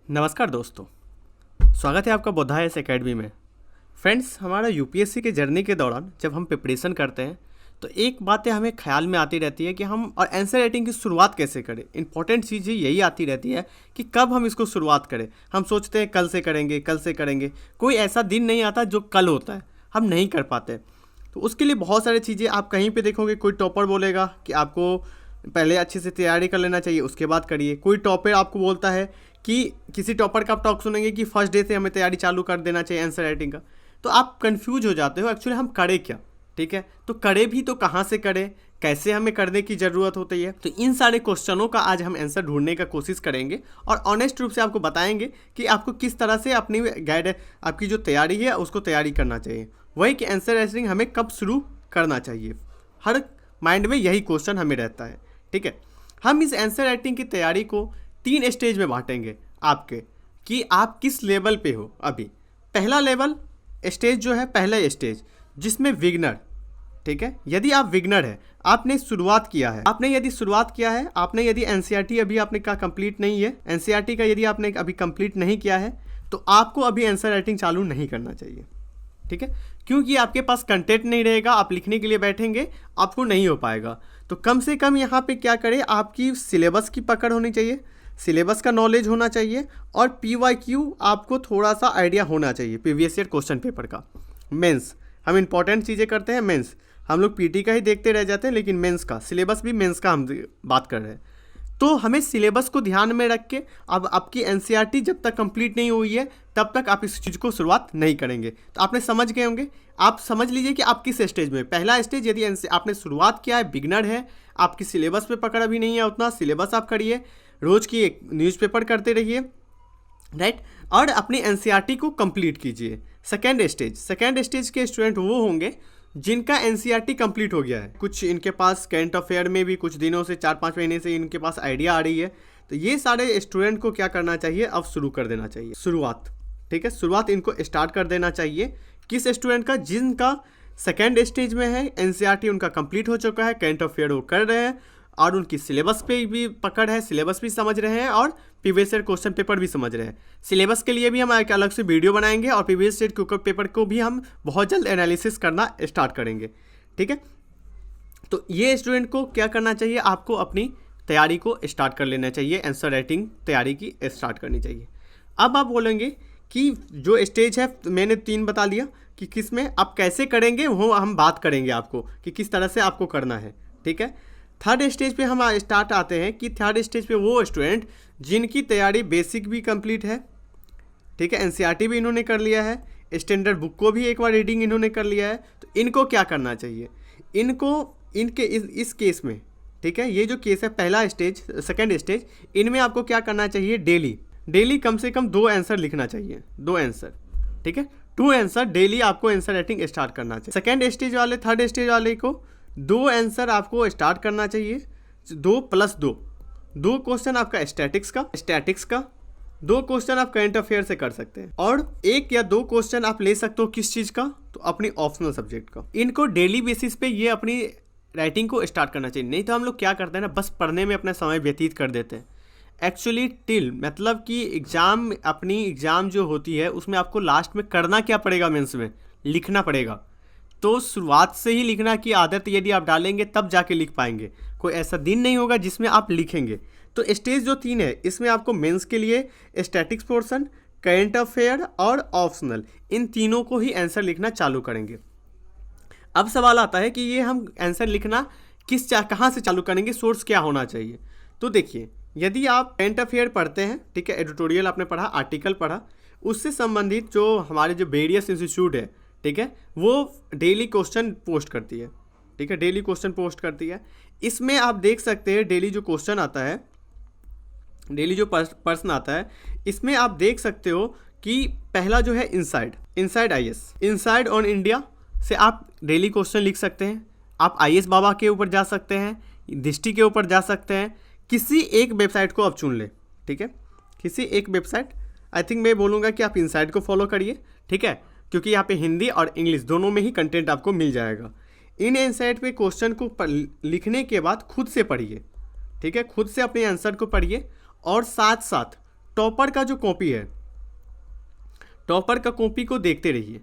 नमस्कार दोस्तों, स्वागत है आपका बोधायस एकेडमी में। फ्रेंड्स, हमारा यूपीएससी के जर्नी के दौरान जब हम प्रिपरेशन करते हैं तो एक बातें हमें ख्याल में आती रहती है कि हम और आंसर राइटिंग की शुरुआत कैसे करें। इंपॉर्टेंट चीज़ यही आती रहती है कि कब हम इसको शुरुआत करें। हम सोचते हैं कल से करेंगे, कल से करेंगे। कोई ऐसा दिन नहीं आता जो कल होता है, हम नहीं कर पाते। तो उसके लिए बहुत सारी चीज़ें आप कहीं पे देखोगे, कोई टॉपर बोलेगा कि आपको पहले अच्छे से तैयारी कर लेना चाहिए, उसके बाद करिए। कोई टॉपर आपको बोलता है कि किसी टॉपर का आप टॉक सुनेंगे कि फर्स्ट डे से हमें तैयारी चालू कर देना चाहिए आंसर राइटिंग का। तो आप कंफ्यूज हो जाते हो एक्चुअली हम करें क्या। ठीक है, तो करें भी तो कहाँ से करें, कैसे हमें करने की ज़रूरत होती है। तो इन सारे क्वेश्चनों का आज हम आंसर ढूंढने का कोशिश करेंगे और ऑनेस्ट रूप से आपको बताएंगे कि आपको किस तरह से अपनी गाइड आपकी जो तैयारी है उसको तैयारी करना चाहिए। वही कि आंसर राइटिंग हमें कब शुरू करना चाहिए, हर माइंड में यही क्वेश्चन हमें रहता है। ठीक है, हम इस आंसर राइटिंग की तैयारी को 3 स्टेज में बांटेंगे आपके, कि आप किस लेवल पे हो अभी। पहला लेवल स्टेज जो है, पहला स्टेज जिसमें विगनर। ठीक है, यदि आप विगनर है, आपने शुरुआत किया है, आपने यदि एनसीईआरटी अभी आपने का कंप्लीट नहीं है, एनसीईआरटी का यदि आपने अभी कंप्लीट नहीं किया है, तो आपको अभी आंसर राइटिंग चालू नहीं करना चाहिए। ठीक है, क्योंकि आपके पास कंटेंट नहीं रहेगा, आप लिखने के लिए बैठेंगे, आपको नहीं हो पाएगा। तो कम से कम यहाँ पे क्या करें, आपकी सिलेबस की पकड़ होनी चाहिए, सिलेबस का नॉलेज होना चाहिए, और पीवाईक्यू आपको थोड़ा सा आइडिया होना चाहिए प्रीवियस ईयर क्वेश्चन पेपर का। मेंस, हम इंपॉर्टेंट चीज़ें करते हैं मेंस, हम लोग पीटी का ही देखते रह जाते हैं, लेकिन मेंस का सिलेबस भी, मेंस का हम बात कर रहे हैं। तो हमें सिलेबस को ध्यान में रख के, अब आपकी एनसीईआरटी जब तक कंप्लीट नहीं हुई है तब तक आप इस चीज़ को शुरुआत नहीं करेंगे। तो आपने समझ गए होंगे, आप समझ लीजिए कि आप किस स्टेज में। पहला स्टेज, यदि आपने शुरुआत किया है, बिगनर है, आपकी सिलेबस पे पकड़ अभी नहीं है उतना, सिलेबस आप करिए, रोज़ की एक न्यूज़पेपर करते रहिए, राइट, और अपनी एनसीईआरटी को कंप्लीट कीजिए। सेकेंड स्टेज के स्टूडेंट वो होंगे जिनका एनसीईआरटी कंप्लीट हो गया है, कुछ इनके पास करंट अफेयर में भी कुछ दिनों से 4-5 महीने से इनके पास आइडिया आ रही है। तो ये सारे स्टूडेंट को क्या करना चाहिए, अब शुरू कर देना चाहिए शुरुआत। ठीक है, शुरुआत इनको स्टार्ट कर देना चाहिए। किस स्टूडेंट का, जिनका सेकेंड स्टेज में है, एनसीईआरटी उनका कंप्लीट हो चुका है, करंट अफेयर वो कर रहे हैं और उनकी सिलेबस पे भी पकड़ है, सिलेबस भी समझ रहे हैं और प्रीवियस ईयर क्वेश्चन पेपर भी समझ रहे हैं। सिलेबस के लिए भी हम एक अलग से वीडियो बनाएंगे और प्रीवियस ईयर क्वेश्चन पेपर को भी हम बहुत जल्द एनालिसिस करना स्टार्ट करेंगे। ठीक है, तो ये स्टूडेंट को क्या करना चाहिए, आपको अपनी तैयारी को स्टार्ट कर लेना चाहिए, आंसर राइटिंग तैयारी की स्टार्ट करनी चाहिए। अब आप बोलेंगे कि जो स्टेज है मैंने 3 बता दिया कि किस में आप कैसे करेंगे, वो हम बात करेंगे आपको कि किस तरह से आपको करना है। ठीक है, थर्ड स्टेज पे हम स्टार्ट आते हैं कि थर्ड स्टेज पे वो स्टूडेंट जिनकी तैयारी बेसिक भी कंप्लीट है। ठीक है, एनसीईआरटी भी इन्होंने कर लिया है, स्टैंडर्ड बुक को भी एक बार रीडिंग इन्होंने कर लिया है। तो इनको क्या करना चाहिए, इनको इनके इस केस में, ठीक है, ये जो केस है पहला स्टेज, सेकेंड स्टेज, इनमें आपको क्या करना चाहिए, डेली कम से कम 2 आंसर लिखना चाहिए, 2 आंसर। ठीक है, 2 आंसर डेली आपको आंसर राइटिंग स्टार्ट करना चाहिए। सेकेंड स्टेज वाले, थर्ड स्टेज वाले को 2 आंसर आपको स्टार्ट करना चाहिए, 2 + 2, 2 क्वेश्चन आपका स्टैटिक्स का, 2 क्वेश्चन आप करंट अफेयर से कर सकते हैं, और 1 या 2 क्वेश्चन आप ले सकते हो किस चीज़ का, तो अपनी ऑप्शनल सब्जेक्ट का। इनको डेली बेसिस पे ये अपनी राइटिंग को स्टार्ट करना चाहिए। नहीं तो हम लोग क्या करते हैं ना, बस पढ़ने में अपना समय व्यतीत कर देते हैं। एक्चुअली मतलब कि एग्ज़ाम जो होती है उसमें आपको लास्ट में करना क्या पड़ेगा, मेंस में लिखना पड़ेगा। तो शुरुआत से ही लिखना की आदत यदि आप डालेंगे तब जाके लिख पाएंगे। कोई ऐसा दिन नहीं होगा जिसमें आप लिखेंगे। तो स्टेज जो 3 है, इसमें आपको मेंस के लिए स्टैटिक्स पोर्शन, करंट अफेयर और ऑप्शनल, इन तीनों को ही आंसर लिखना चालू करेंगे। अब सवाल आता है कि ये हम आंसर लिखना कहाँ से चालू करेंगे, सोर्स क्या होना चाहिए। तो देखिए, यदि आप करंट अफेयर पढ़ते हैं, ठीक है, एडिटोरियल आपने पढ़ा, आर्टिकल पढ़ा, उससे संबंधित जो हमारे जो वेरियस इंस्टीट्यूट है, ठीक है, वो डेली क्वेश्चन पोस्ट करती है। ठीक है, डेली क्वेश्चन पोस्ट करती है। इसमें आप देख सकते हैं डेली जो क्वेश्चन आता है, डेली जो प्रश्न आता है, इसमें आप देख सकते हो कि पहला जो है inside IAS, inside on India से आप डेली क्वेश्चन लिख सकते हैं। आप आईएएस बाबा के ऊपर जा सकते हैं, दृष्टि के ऊपर जा सकते हैं, किसी एक वेबसाइट को आप चुन लें। ठीक है, किसी एक वेबसाइट, आई थिंक मैं बोलूँगा कि आप इनसाइड को फॉलो करिए। ठीक है, क्योंकि यहाँ पे हिंदी और इंग्लिश दोनों में ही कंटेंट आपको मिल जाएगा। इन इनसाइट पे क्वेश्चन को लिखने के बाद खुद से पढ़िए। ठीक है, खुद से अपने आंसर को पढ़िए और साथ साथ टॉपर का जो कॉपी है, टॉपर का कॉपी को देखते रहिए,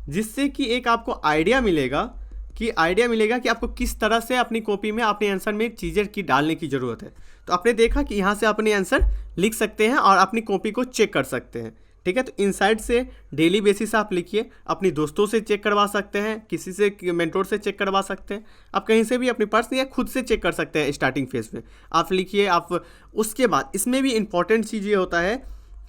जिससे कि एक आपको आइडिया मिलेगा कि आपको किस तरह से अपनी कॉपी में अपने आंसर में चीज़ें की डालने की ज़रूरत है। तो आपने देखा कि यहाँ से अपने आंसर लिख सकते हैं और अपनी कॉपी को चेक कर सकते हैं। ठीक है, तो इनसाइड से डेली बेसिस आप लिखिए, अपनी दोस्तों से चेक करवा सकते हैं, किसी से मेंटोर से चेक करवा सकते हैं, आप कहीं से भी अपनी पर्स या खुद से चेक कर सकते हैं। स्टार्टिंग फेज में आप लिखिए। आप उसके बाद इसमें भी इंपॉर्टेंट चीज़ ये होता है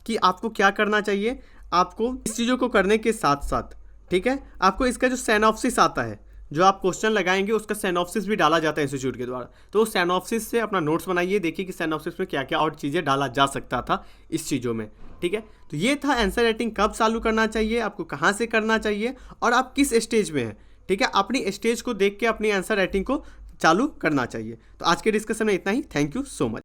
कि आपको क्या करना चाहिए। आपको इस चीज़ों को करने के साथ साथ, ठीक है, आपको इसका जो सिनॉप्सिस आता है, जो आप क्वेश्चन लगाएंगे उसका सिनॉप्सिस भी डाला जाता है इंस्टीट्यूट के द्वारा। तो उस सिनॉप्सिस से अपना नोट्स बनाइए, देखिए कि सिनॉप्सिस में क्या क्या और चीज़ें डाला जा सकता था इस चीज़ों में। ठीक है, तो ये था आंसर राइटिंग कब चालू करना चाहिए, आपको कहाँ से करना चाहिए और आप किस स्टेज में हैं। ठीक है, अपनी स्टेज को देख के अपनी आंसर राइटिंग को चालू करना चाहिए। तो आज के डिस्कशन में इतना ही। Thank you so much.